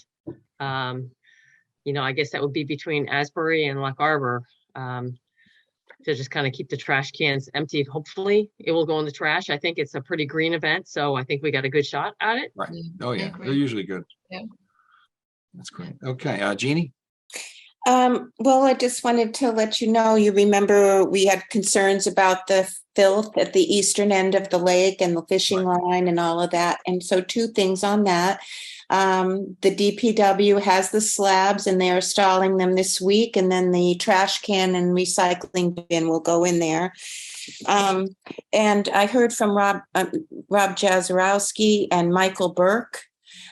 I guess that would be between Asbury and Lock Arbor, to just kind of keep the trash cans empty. Hopefully it will go in the trash. I think it's a pretty green event, so I think we got a good shot at it. Right. Yeah, Oh, I yeah. agree. They're usually good. Yeah. That's great. Okay. Jeannie? Well, I just wanted to let you know, you remember we had concerns about the filth at the eastern end of the lake and the fishing line and all of that. And so 2 things on that. The DPW has the slabs and they are installing them this week, and then the trash can and recycling bin will go in there. And I heard from Rob Jazarowski and Michael Burke.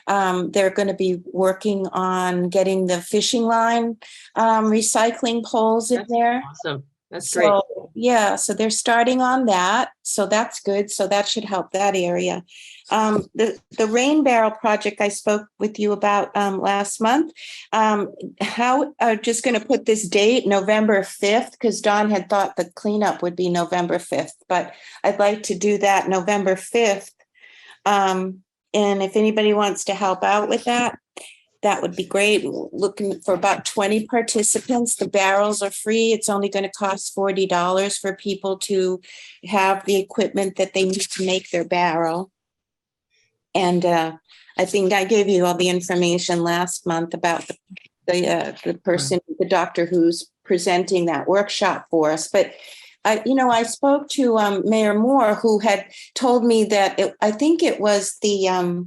They're going to be working on getting the fishing line recycling poles in That's there. awesome. That's great. So, yeah, so they're starting on that. So that's good. So that should help that area. The rain barrel project I spoke with you about last month. Just going to put this date, November 5th, because Don had thought the cleanup would be November 5th, but I'd like to do that November 5th. And if anybody wants to help out with that, that would be great. Looking for about 20 participants. The barrels are free. It's only going to cost $40 for people to have the equipment that they need to make their barrel. And I think I gave you all the information last month about the person, the doctor who's presenting that workshop for us. But I spoke to Mayor Moore, who had told me that I think it was the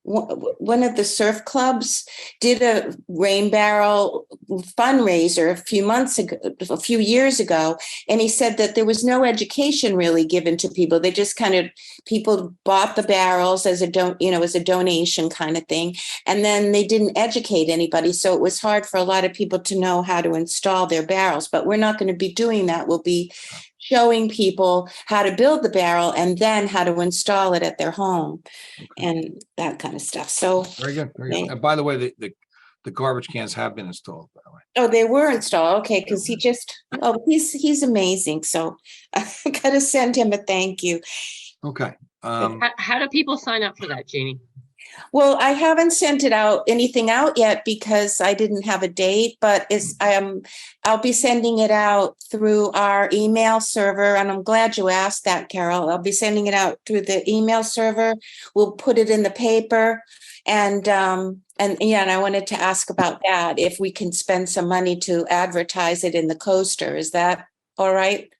one of the surf clubs did a rain barrel fundraiser a few years ago. And he said that there was no education really given to people. They just people bought the barrels as a donation kind of thing. And then they didn't educate anybody. So it was hard for a lot of people to know how to install their barrels, but we're not going to be doing that. We'll be showing people how to build the barrel and then how to install it at their home. Okay. And that kind of stuff. So Very good. Very good. And by the way, the garbage cans have been installed, by the way. oh, they were installed. Okay, because he's amazing. So I gotta send him a thank you. Okay. How do people sign up for that, Jeannie? Well, I haven't sent anything out yet because I didn't have a date, but I'll be sending it out through our email server. And I'm glad you asked that, Carol. I'll be sending it out through the email server. We'll put it in the paper. And I wanted to ask about that, if we can spend some money to advertise it in the Coaster. Is that all right?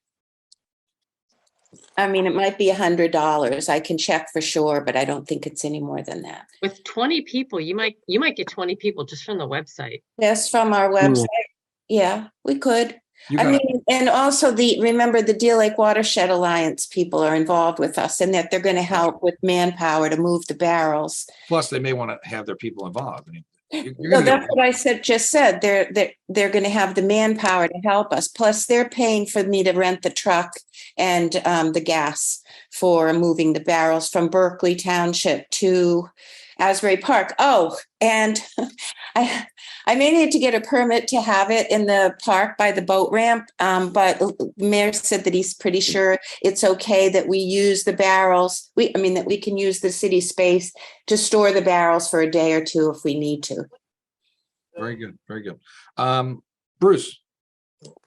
I mean, it might be $100. I can check for sure, but I don't think it's any more than that. With 20 people, you might get 20 people just from the website. Yes, from our website. Yeah, we could. And also remember the Deal Lake Watershed Alliance people are involved with us, and that they're going to help with manpower to move the barrels. Plus, they may want to have their people involved. I mean, No, that's what I just said. They're going to have the manpower to help us. Plus, they're paying for me to rent the truck and the gas for moving the barrels from Berkeley Township to Asbury Park. Oh, and I may need to get a permit to have it in the park by the boat ramp. But the mayor said that he's pretty sure it's okay that we use the barrels. That we can use the city space to store the barrels for a day or two if we need to. Very good. Very good. Bruce.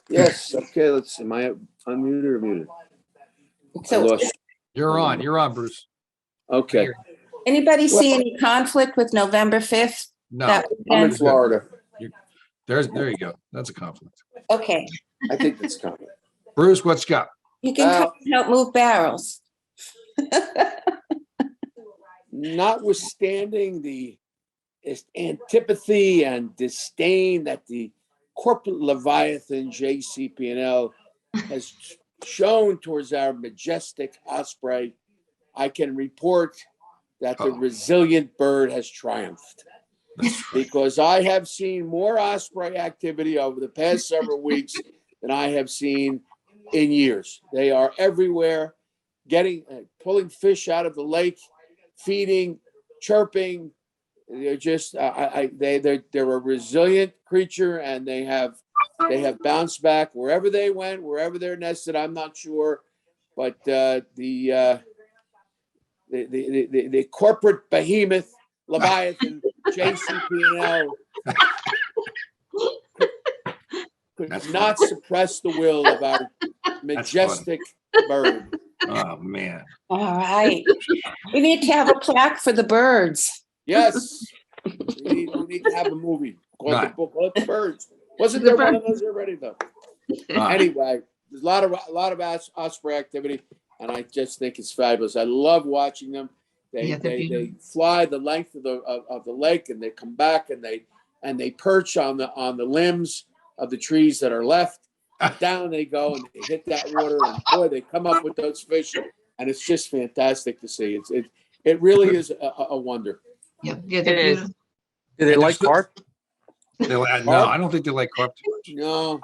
Yes. Okay. Let's see. Am I unmuted or muted? So You're on, Bruce. Okay. Anybody see any conflict with November 5th? No. I'm in Florida. There you go. That's a conflict. Okay. I think that's coming. Bruce, what's got? You can come and help move barrels. Notwithstanding the antipathy and disdain that the corporate Leviathan JCP&L has shown towards our majestic osprey, I can report that the resilient bird has triumphed. Because I have seen more osprey activity over the past several weeks than I have seen in years. They are everywhere, pulling fish out of the lake, feeding, chirping. They're just they're a resilient creature, and they have bounced back wherever they went, wherever they're nested. I'm not sure, but the corporate behemoth Leviathan JCP&L could That's not suppress the will of our majestic bird. Oh, man. All right. We need to have a plaque for the birds. Yes, we need to have a movie called Right. The Birds. Wasn't there one of those already though? Anyway, there's a lot of Osprey activity, and I just think it's fabulous. I love watching them. They fly the length of the lake, and they come back, and they perch on the limbs of the trees that are left. Down they go, and they hit that water, and boy, they come up with those fish, and it's just fantastic to see. It really is a wonder. Yeah, It is. Do they like carp? No, I don't think they like carp too much. No,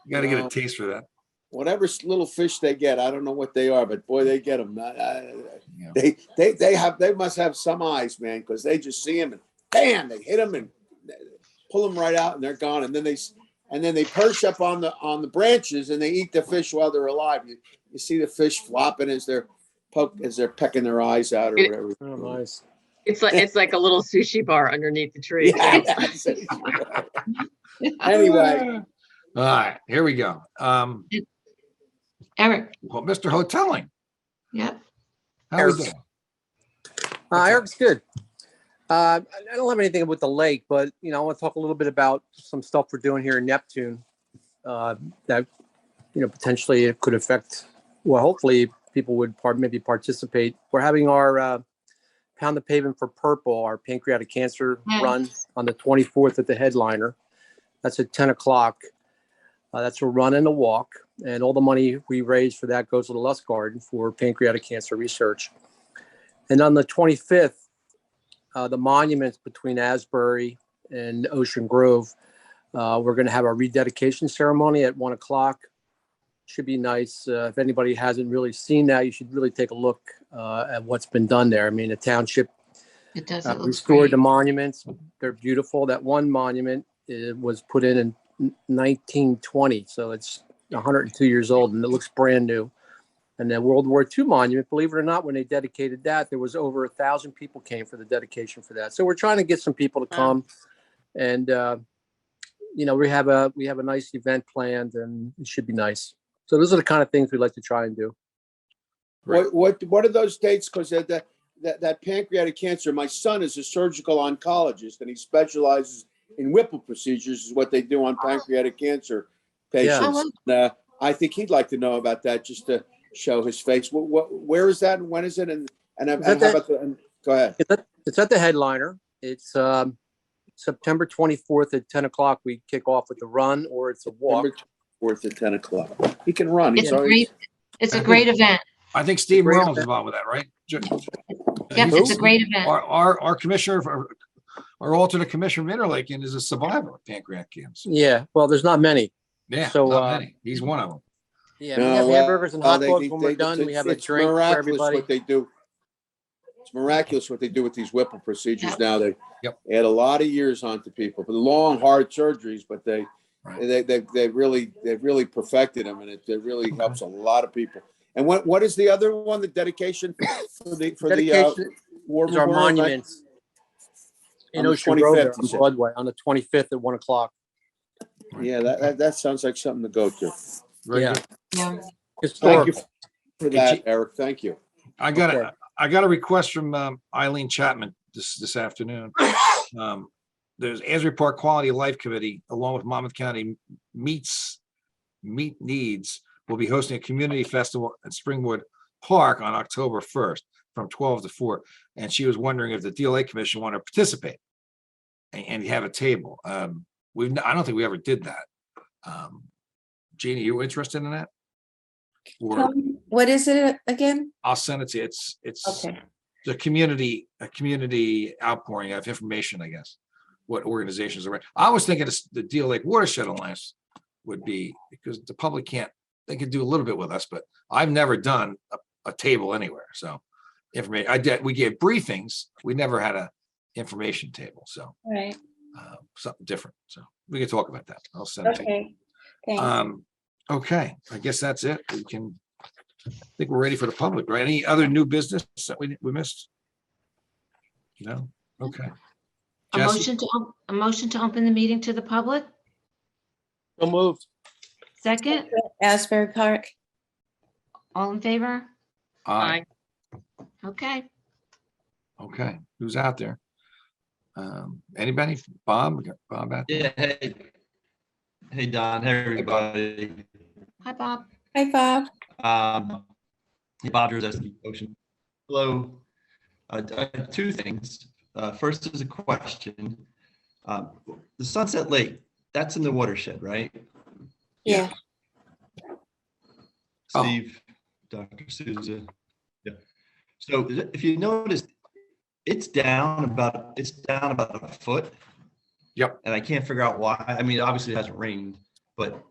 You got to get No. a taste for that. whatever little fish they get, I don't know what they are, but boy, they get them. Yeah. They must have some eyes, man, because they just see them and bam, they hit them and pull them right out, and they're gone. And then they perch up on the branches, and they eat the fish while they're alive. You see the fish flopping as they're pecking their eyes out or whatever. Oh, nice. It's like a little sushi bar underneath the tree. Yeah, that's it. Anyway, All right, here we go. Eric, Well, Mr. Hoteling, yeah, how we doing? Eric's good. I don't have anything with the lake, but I want to talk a little bit about some stuff we're doing here in Neptune that potentially it could affect. Well, hopefully people would maybe participate. We're having our Pound the Pavement for Purple, our pancreatic cancer run on the 24th at the Headliner. That's at 10 o'clock. That's a run and a walk, and all the money we raise for that goes to the Lust Garden for pancreatic cancer research. And on the 25th, the monuments between Asbury and Ocean Grove, we're going to have a rededication ceremony at 1 o'clock. Should be nice. If anybody hasn't really seen that, you should really take a look at what's been done there. I mean, the township it does. It looks restored the great. monuments. They're beautiful. That one monument was put in 1920, so it's 102 years old, and it looks brand new. And then World War II monument, believe it or not, when they dedicated that, there was over 1,000 people came for the dedication for that. So we're trying to get some people to come, and we have a nice event planned, and it should be nice. So those are the kind of things we like to try and do. what are those dates? Because that pancreatic cancer, my son is a surgical oncologist, and he specializes in Whipple procedures, is what they do on pancreatic cancer patients. Yeah. I think he'd like to know about that, just to show his face. Where is that, and when is it? And how about go ahead. It's at the Headliner. It's September 24th at 10 o'clock. We kick off with the run, or it's a walk. September 4th at 10 o'clock. He can run. It's a great event. I think Steve Great Merlin's event. involved with that, right? Yes, it's a great event. Our commissioner, our alternate commissioner of Interlaken is a survivor of pancreatic cancer. Yeah, well, there's not many. Yeah, So, not many. He's one of them. Yeah, we have hamburgers and hot dogs when we're done. We have a it's drink for miraculous everybody. what they do. It's miraculous what they do with these Whipple procedures now. They Yep. add a lot of years onto people for the long, hard surgeries, but they really perfected them, and it really helps a lot of people. And what is the other one? The dedication for the war Is our memorial, right? monuments in On the Ocean Grove 25th, there you on said. Broadway on the 25th at 1 o'clock. Yeah, that sounds like something to go to. Very Yeah. good. Yeah. Thank you Historical. for that, Eric. Thank you. I got a request from Eileen Chapman this afternoon. There's Asbury Park Quality of Life Committee, along with Monmouth County Meet Needs, will be hosting a community festival at Springwood Park on October 1st from 12 to 4. And she was wondering if the DLA Commission want to participate and have a table. I don't think we ever did that. Jeannie, you interested in that? Or What is it again? I'll send it to you. It's Okay. a community outpouring of information, I guess, what organizations are. I was thinking the Deal Lake Watershed Alliance would be, because the public they could do a little bit with us, but I've never done a table anywhere. So information. We gave briefings. We never had a information table. So Right. something different. So we can talk about that. I'll send it to you. Okay. Thanks. Okay, I guess that's it. I think we're ready for the public, right? Any other new business that we missed? No? Okay. A Jesse? motion to open the meeting to the public? So moved. Second, Asbury Park. all in favor? Aye. Okay. Okay, who's out there? Anybody? Bob? We got Bob out there? Yeah, hey. Hey, Don, hey, everybody. Hi, Bob. Hi, Bob. Hey, Bob Drzeski, Ocean. Hello. Two things. First is a question. The Sunset Lake, that's in the watershed, right? Yeah. Oh. Steve, Dr. Souza. Yeah. So if you notice, it's down about a foot. Yep. And I can't figure out why. I mean, obviously it hasn't rained, but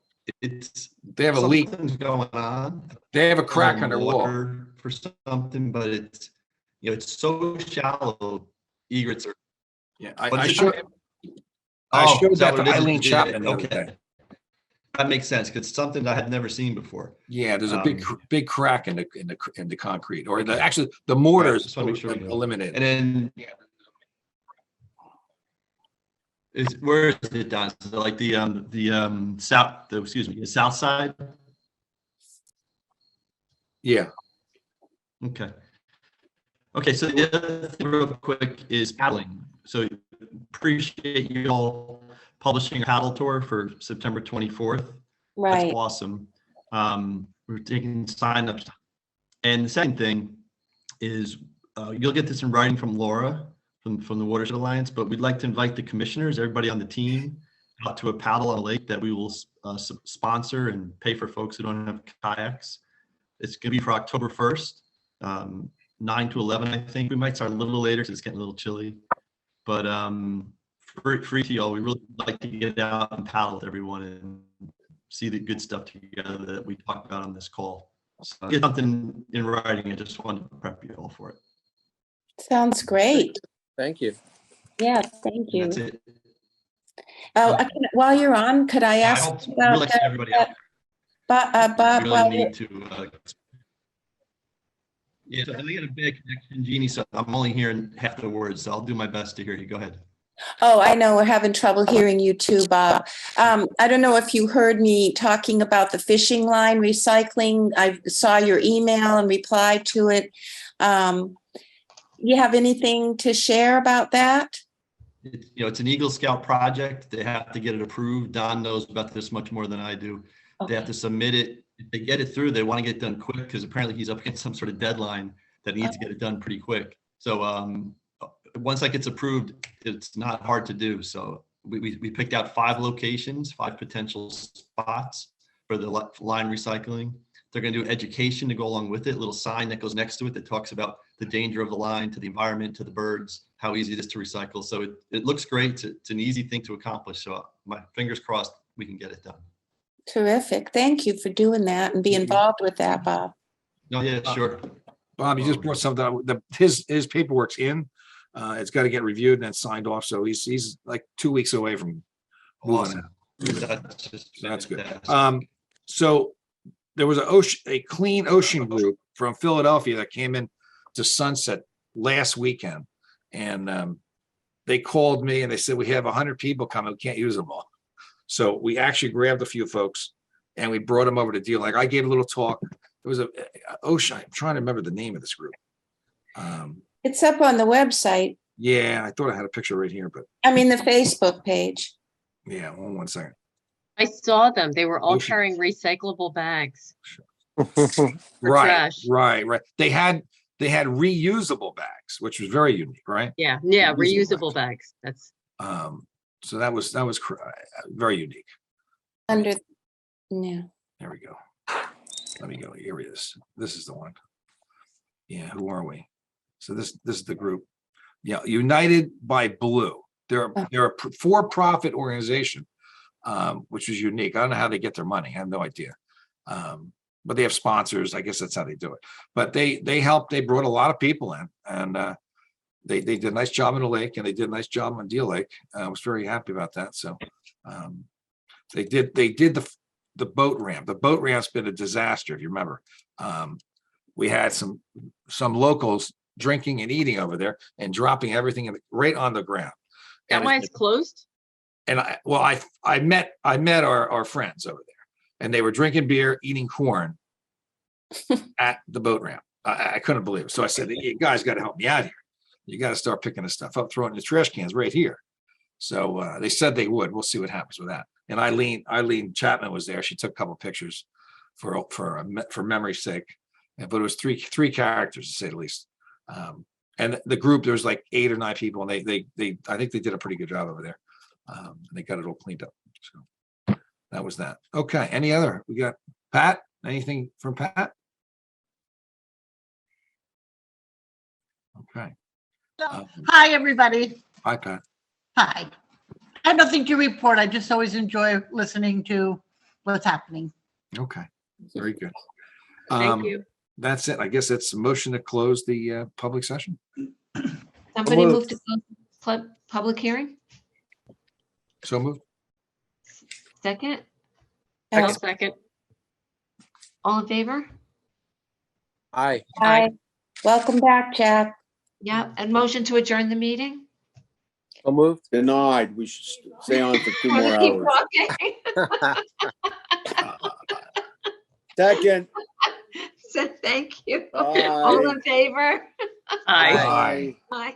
They have a leak. something's going on. They have a crack underwater. Water for something, but it's, it's so shallow. Egrets are. Yeah, But I it's- showed Oh, that is that to what it is? Eileen Yeah, Chapman the other okay. day. That makes sense, because it's something I had never seen before. Yeah, there's a big Um, big crack in the concrete, or Okay. actually the mortars just wanna make sure we know. eliminated. And then where is it, Don? Is it like the south side? Yeah, Okay. Okay, so the other thing real quick is paddling. So appreciate you all publishing a paddle tour for September 24th. Right. That's awesome. We're taking signups. And the second thing is you'll get this in writing from Laura from the Watershed Alliance, but we'd like to invite the commissioners, everybody on the team, out to a paddle on a lake that we will sponsor and pay for folks who don't have kayaks. It's going to be for October 1st, 9 to 11, I think. We might start a little later because it's getting a little chilly. But free to y'all, we really like to get out and paddle with everyone and see the good stuff together that we talked about on this call. So get something in writing. I just wanted to prep you all for it. Sounds great. Thank you. Yeah, thank you. That's it. Oh, while you're on, could I I ask hope about really everybody out Bob, there really while need to. Yeah, so I get a bad connection, Jeannie, so I'm only hearing half the words, so I'll do my best to hear you. Go ahead. Oh, I know we're having trouble hearing you too, Bob. I don't know if you heard me talking about the fishing line recycling. I saw your email and replied to it. You have anything to share about that? It's an Eagle Scout project. They have to get it approved. Don knows about this much more than I do. They have to submit it. If they get it through, they want to get it done quick because apparently he's up against some sort of deadline that he needs to get it done pretty quick. So once that gets approved, it's not hard to do. So we picked out 5 locations, 5 potential spots for the line recycling. They're going to do education to go along with it, a little sign that goes next to it that talks about the danger of the line to the environment, to the birds, how easy it is to recycle. So it looks great. It's an easy thing to accomplish. So my fingers crossed we can get it done. Terrific. Thank you for doing that and be involved with that, Bob. No, yeah, sure. Bob, you just brought something up. His paperwork's in. It's got to get reviewed and then signed off. So he's like 2 weeks away from moving Awesome. out. That's good. fantastic. So there was a clean ocean group from Philadelphia that came in to Sunset last weekend, and they called me and they said we have 100 people coming. We can't use them all. So we actually grabbed a few folks and we brought them over to deal. Like I gave a little talk. There was a ocean. I'm trying to remember the name of this group. It's up on the website. Yeah, I thought I had a picture right here, but I mean, the Facebook page. yeah, one second. I saw them. They were all Ocean. carrying recyclable bags. Right, trash. right. They had reusable bags, which was very unique, right? Yeah, Reusable reusable bags. That's So that was very unique. Under, yeah. There we go. Let me go. Here it is. This is the one. Yeah, who are we? So this is the group. Yeah, United by Blue. They're a for-profit organization, which is unique. I don't know how they get their money. I have no idea. but they have sponsors. I guess that's how they do it. But they helped. They brought a lot of people in, and they did a nice job in the lake, and they did a nice job on Deal Lake. I was very happy about that. So they did the boat ramp. The boat ramp's been a disaster, if you remember. We had some locals drinking and eating over there and dropping everything right on the ground. That And why it's closed? and I met our friends over there, and they were drinking beer, eating corn at the boat ramp. I couldn't believe it. So I said, "You guys got to help me out here. You got to start picking this stuff up, throwing it in the trash cans right here." So they said they would. We'll see what happens with that. And Eileen Chapman was there. She took a couple of pictures for memory's sake. But it was three characters, to say the least. And the group, there was like 8 or 9 people, and they I think they did a pretty good job over there. And they got it all cleaned up. So that was that. Okay. Any other? We got Pat. Anything from Pat? Okay. Hi, everybody. Hi, Pat. Hi. I have nothing to report. I just always enjoy listening to what's happening. Okay. Very good. Thank you. That's it. I guess it's a motion to close the public session. Somebody move to close public hearing? So moved. Second? I'll second. All in favor? Aye. Hi. Welcome back, Jack. Yeah, and motion to adjourn the meeting? So moved. Denied. We should stay on for 2 more Wanna keep hours. talking? Second. So thank you. Aye. All in favor? Aye. Aye. Aye.